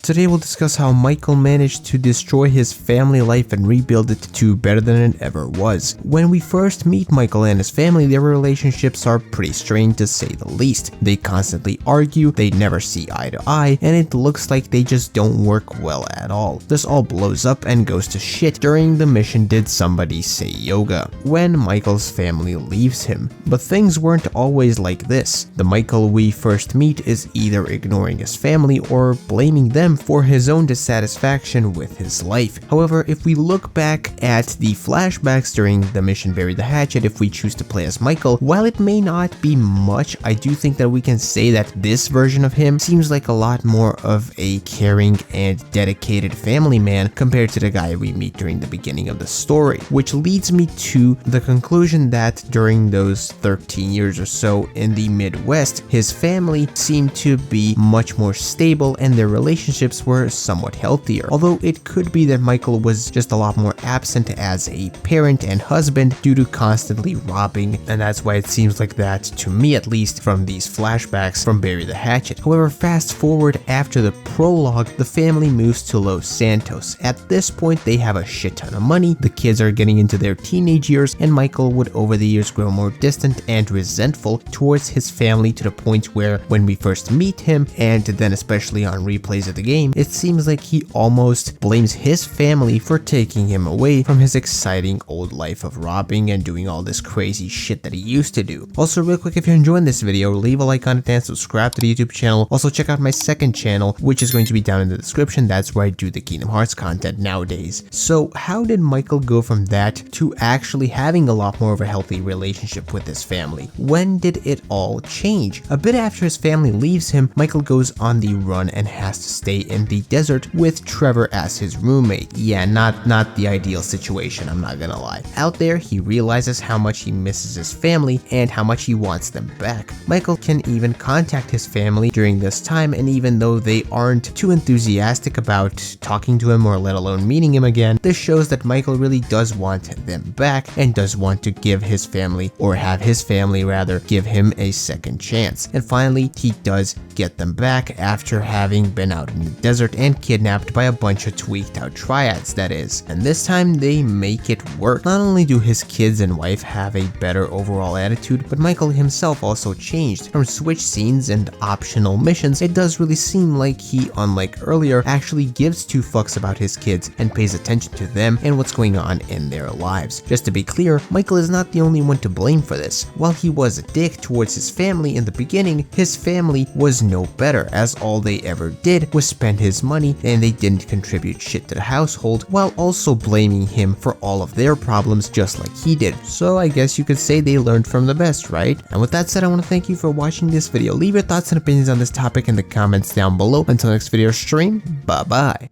Today we'll discuss how Michael managed to destroy his family life and rebuild it to better than it ever was. When we first meet Michael and his family, their relationships are pretty strained to say the least. They constantly argue, they never see eye to eye, and it looks like they just don't work well at all. This all blows up and goes to shit during the mission Did Somebody Say Yoga, when Michael's family leaves him. But things weren't always like this. The Michael we first meet is either ignoring his family or blaming them for his own dissatisfaction with his life. However, if we look back at the flashbacks during the mission Bury the Hatchet, if we choose to play as Michael, while it may not be much, I do think that we can say that this version of him seems like a lot more of a caring and dedicated family man compared to the guy we meet during the beginning of the story, which leads me to the conclusion that during those 13 years or so in the Midwest, his family seemed to be much more stable and their relationships were somewhat healthier. Although it could be that Michael was just a lot more absent as a parent and husband due to constantly robbing, and that's why it seems like that to me, at least from these flashbacks from Bury the Hatchet. However, fast forward after the prologue, the family moves to Los Santos. At this point, they have a shit ton of money, the kids are getting into their teenage years, and Michael would over the years grow more distant and resentful towards his family to the point where when we first meet him, and then especially on replays of the game, it seems like he almost blames his family for taking him away from his exciting old life of robbing and doing all this crazy shit that he used to do. Also, real quick, if you're enjoying this video, leave a like on it and subscribe to the YouTube channel. Also, check out my second channel, which is going to be down in the description. That's where I do the Kingdom Hearts content nowadays. So how did Michael go from that to actually having a lot more of a healthy relationship with his family? When did it all change? A bit after his family leaves him, Michael goes on the run and has to stay in the desert with Trevor as his roommate. Yeah, not the ideal situation, I'm not gonna lie. Out there, he realizes how much he misses his family and how much he wants them back. Michael can even contact his family during this time, and even though they aren't too enthusiastic about talking to him or let alone meeting him again, this shows that Michael really does want them back and does want to give his family, or have his family rather, give him a second chance. And finally, he does get them back after having been out in the desert and kidnapped by a bunch of tweaked out triads, that is. And this time they make it work. Not only do his kids and wife have a better overall attitude, but Michael himself also changed. From switch scenes and optional missions, it does really seem like he, unlike earlier, actually gives two fucks about his kids and pays attention to them and what's going on in their lives. Just to be clear, Michael is not the only one to blame for this. While he was a dick towards his family in the beginning, his family was no better, as all they ever did was spend his money and they didn't contribute shit to the household, while also blaming him for all of their problems just like he did. So I guess you could say they learned from the best, right? And with that said, I want to thank you for watching this video. Leave your thoughts and opinions on this topic in the comments down below. Until next video stream, bye bye.